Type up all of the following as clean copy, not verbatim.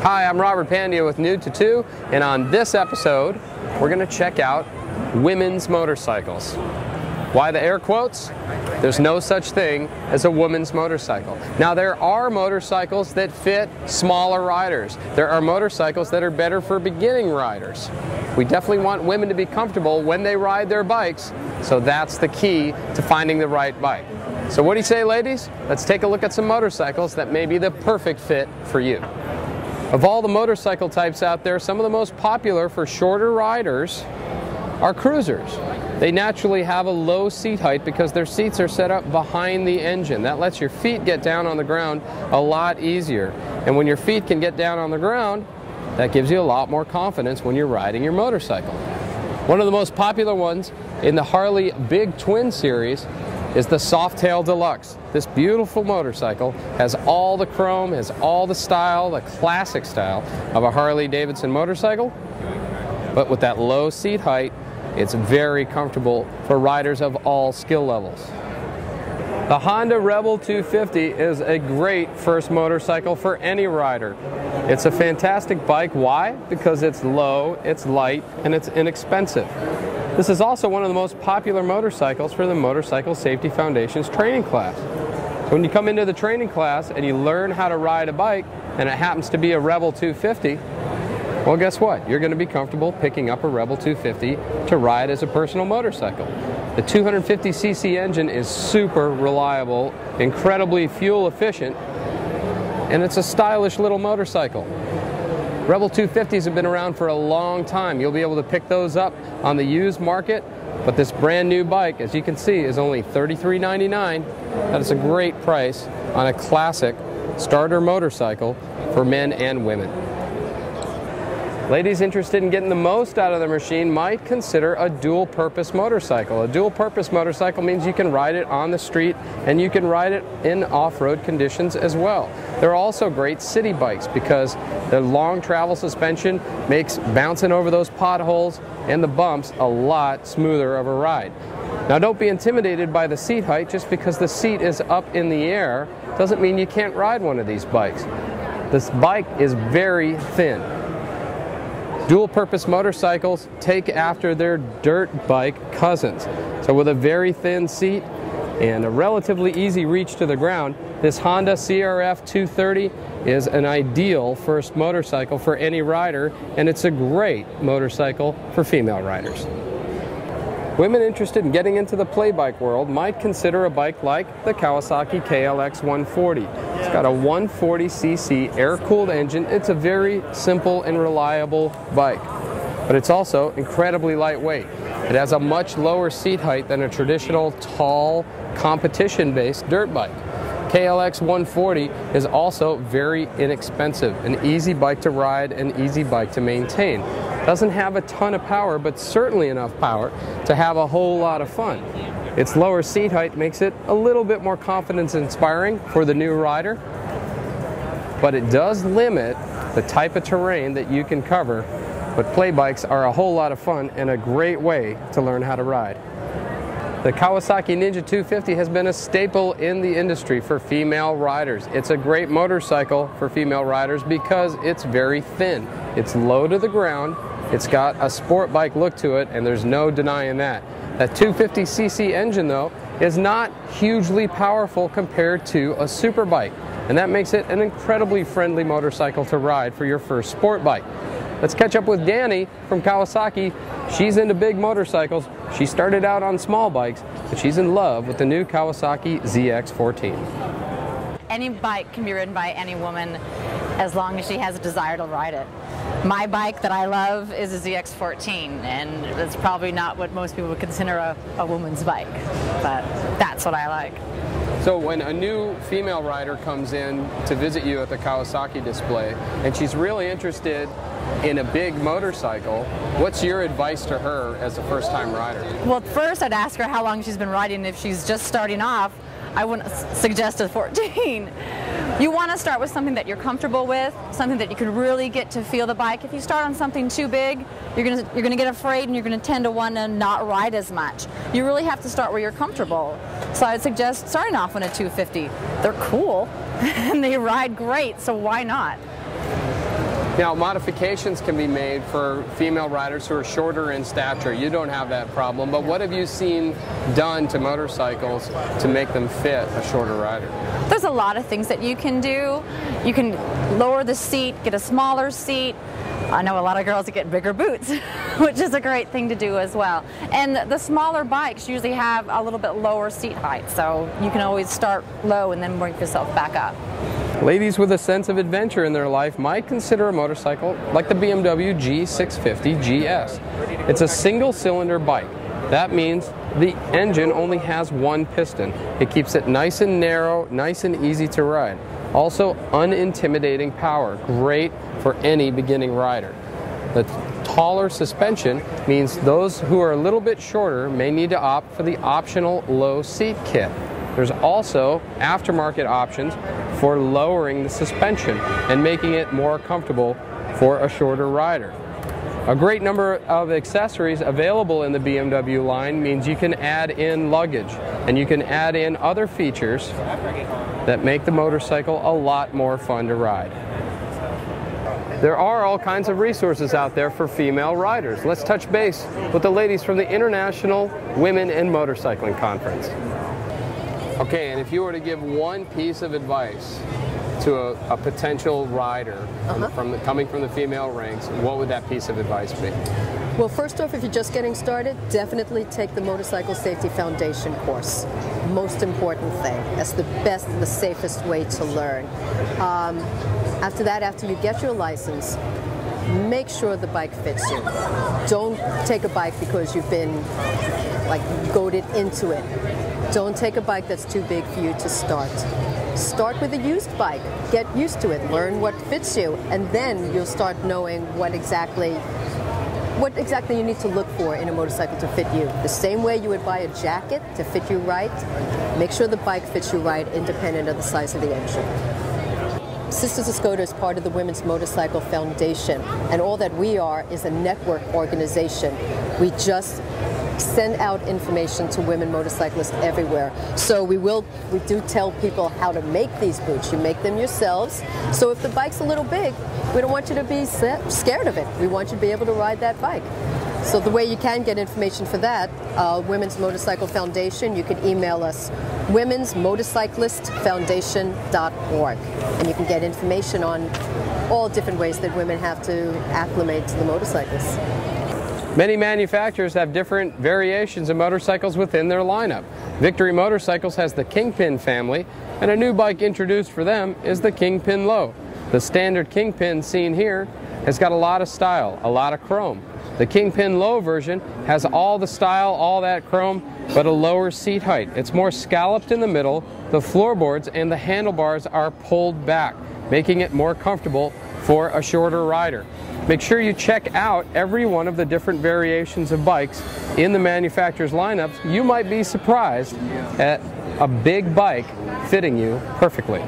Hi, I'm Robert Pandia with Nude Tattoo, and on this episode, we're going to check out women's motorcycles. Why the air quotes? There's no such thing as a woman's motorcycle. Now, there are motorcycles that fit smaller riders. There are motorcycles that are better for beginning riders. We definitely want women to be comfortable when they ride their bikes, so that's the key to finding the right bike. So what do you say, ladies? Let's take a look at some motorcycles that may be the perfect fit for you. Of all the motorcycle types out there, some of the most popular for shorter riders are cruisers. They naturally have a low seat height because their seats are set up behind the engine. That lets your feet get down on the ground a lot easier. And when your feet can get down on the ground, that gives you a lot more confidence when you're riding your motorcycle. One of the most popular ones in the Harley Big Twin series is the Softail Deluxe. This beautiful motorcycle has all the chrome, has all the style, the classic style of a Harley-Davidson motorcycle, but with that low seat height, it's very comfortable for riders of all skill levels. The Honda Rebel 250 is a great first motorcycle for any rider. It's a fantastic bike. Why? Because it's low, it's light, and it's inexpensive. This is also one of the most popular motorcycles for the Motorcycle Safety Foundation's training class. So when you come into the training class and you learn how to ride a bike, and it happens to be a Rebel 250, well, guess what? You're going to be comfortable picking up a Rebel 250 to ride as a personal motorcycle. The 250cc engine is super reliable, incredibly fuel efficient, and it's a stylish little motorcycle. Rebel 250s have been around for a long time. You'll be able to pick those up on the used market, but this brand new bike, as you can see, is only $33.99. That is a great price on a classic starter motorcycle for men and women. Ladies interested in getting the most out of the machine might consider a dual-purpose motorcycle. A dual-purpose motorcycle means you can ride it on the street and you can ride it in off-road conditions as well. They're also great city bikes because the long travel suspension makes bouncing over those potholes and the bumps a lot smoother of a ride. Now, don't be intimidated by the seat height. Just because the seat is up in the air doesn't mean you can't ride one of these bikes. This bike is very thin. Dual-purpose motorcycles take after their dirt bike cousins. So with a very thin seat and a relatively easy reach to the ground, this Honda CRF 230 is an ideal first motorcycle for any rider, and it's a great motorcycle for female riders. Women interested in getting into the play bike world might consider a bike like the Kawasaki KLX 140. It's got a 140cc air-cooled engine. It's a very simple and reliable bike, but it's also incredibly lightweight. It has a much lower seat height than a traditional tall competition-based dirt bike. KLX 140 is also very inexpensive, an easy bike to ride, an easy bike to maintain. Doesn't have a ton of power, but certainly enough power to have a whole lot of fun. Its lower seat height makes it a little bit more confidence-inspiring for the new rider, but it does limit the type of terrain that you can cover. But play bikes are a whole lot of fun and a great way to learn how to ride. The Kawasaki Ninja 250 has been a staple in the industry for female riders. It's a great motorcycle for female riders because it's very thin. It's low to the ground, it's got a sport bike look to it, and there's no denying that. That 250cc engine, though, is not hugely powerful compared to a super bike, and that makes it an incredibly friendly motorcycle to ride for your first sport bike. Let's catch up with Danny from Kawasaki. She's into big motorcycles. She started out on small bikes, but she's in love with the new Kawasaki ZX-14. Any bike can be ridden by any woman as long as she has a desire to ride it. My bike that I love is a ZX-14, and it's probably not what most people would consider a woman's bike, but that's what I like. So when a new female rider comes in to visit you at the Kawasaki display, and she's really interested in a big motorcycle, what's your advice to her as a first-time rider? Well, first I'd ask her how long she's been riding. If she's just starting off, I wouldn't suggest a 14. You want to start with something that you're comfortable with, something that you can really get to feel the bike. If you start on something too big, you're gonna get afraid and you're gonna tend to want to not ride as much. You really have to start where you're comfortable. So I would suggest starting off on a 250. They're cool and they ride great, so why not? Now, modifications can be made for female riders who are shorter in stature. You don't have that problem, but what have you seen done to motorcycles to make them fit a shorter rider? There's a lot of things that you can do. You can lower the seat, get a smaller seat. I know a lot of girls that get bigger boots, which is a great thing to do as well. And the smaller bikes usually have a little bit lower seat height, so you can always start low and then work yourself back up. Ladies with a sense of adventure in their life might consider a motorcycle like the BMW G650 GS. It's a single-cylinder bike. That means the engine only has one piston. It keeps it nice and narrow, nice and easy to ride. Also, unintimidating power, great for any beginning rider. The taller suspension means those who are a little bit shorter may need to opt for the optional low seat kit. There's also aftermarket options for lowering the suspension and making it more comfortable for a shorter rider. A great number of accessories available in the BMW line means you can add in luggage and you can add in other features that make the motorcycle a lot more fun to ride. There are all kinds of resources out there for female riders. Let's touch base with the ladies from the International Women in Motorcycling Conference. Okay, and if you were to give one piece of advice to a potential rider coming from the female ranks, what would that piece of advice be? Well, first off, if you're just getting started, definitely take the Motorcycle Safety Foundation course. Most important thing. That's the best and the safest way to learn. After that, after you get your license, make sure the bike fits you. Don't take a bike because you've been like goaded into it. Don't take a bike that's too big for you to start. Start with a used bike. Get used to it. Learn what fits you, and then you'll start knowing what exactly you need to look for in a motorcycle to fit you. The same way you would buy a jacket to fit you right, make sure the bike fits you right, independent of the size of the engine. Sisters of Skoda is part of the Women's Motorcycle Foundation, and all that we are is a network organization. We just send out information to women motorcyclists everywhere. So we do tell people how to make these boots. You make them yourselves. So if the bike's a little big, we don't want you to be scared of it. We want you to be able to ride that bike. So the way you can get information for that, Women's Motorcycle Foundation, you can email us, womensmotorcyclistfoundation.org. And you can get information on all different ways that women have to acclimate to the motorcycles. Many manufacturers have different variations of motorcycles within their lineup. Victory Motorcycles has the Kingpin family, and a new bike introduced for them is the Kingpin Low. The standard Kingpin seen here has got a lot of style, a lot of chrome. The Kingpin Low version has all the style, all that chrome, but a lower seat height. It's more scalloped in the middle, the floorboards and the handlebars are pulled back, making it more comfortable for a shorter rider. Make sure you check out every one of the different variations of bikes in the manufacturer's lineups. You might be surprised at a big bike fitting you perfectly.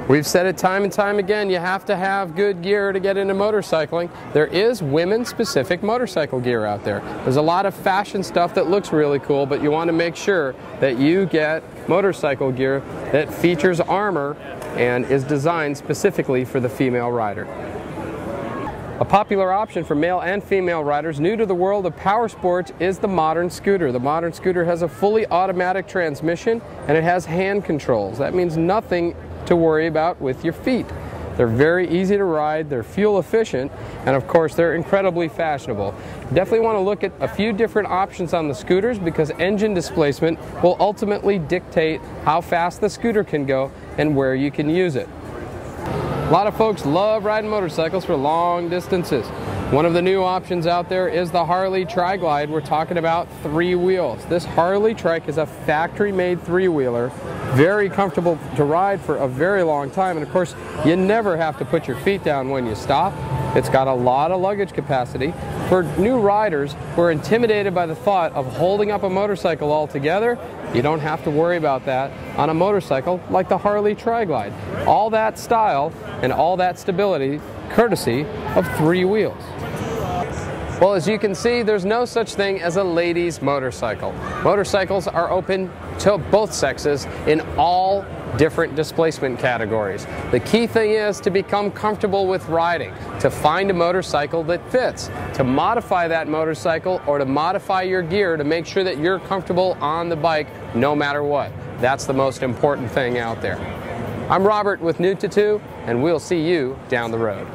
We've said it time and time again, you have to have good gear to get into motorcycling. There is women-specific motorcycle gear out there. There's a lot of fashion stuff that looks really cool, but you want to make sure that you get motorcycle gear that features armor and is designed specifically for the female rider. A popular option for male and female riders new to the world of power sports is the modern scooter. The modern scooter has a fully automatic transmission and it has hand controls. That means nothing to worry about with your feet. They're very easy to ride, they're fuel efficient, and of course they're incredibly fashionable. Definitely want to look at a few different options on the scooters because engine displacement will ultimately dictate how fast the scooter can go and where you can use it. A lot of folks love riding motorcycles for long distances. One of the new options out there is the Harley Tri-Glide. We're talking about 3 wheels. This Harley Trike is a factory-made 3-wheeler, very comfortable to ride for a very long time, and of course you never have to put your feet down when you stop. It's got a lot of luggage capacity. For new riders who are intimidated by the thought of holding up a motorcycle altogether, you don't have to worry about that on a motorcycle like the Harley Tri-Glide. All that style and all that stability courtesy of 3 wheels. Well, as you can see, there's no such thing as a ladies' motorcycle. Motorcycles are open to both sexes in all different displacement categories. The key thing is to become comfortable with riding, to find a motorcycle that fits, to modify that motorcycle or to modify your gear to make sure that you're comfortable on the bike no matter what. That's the most important thing out there. I'm Robert with Nude to Two, and we'll see you down the road.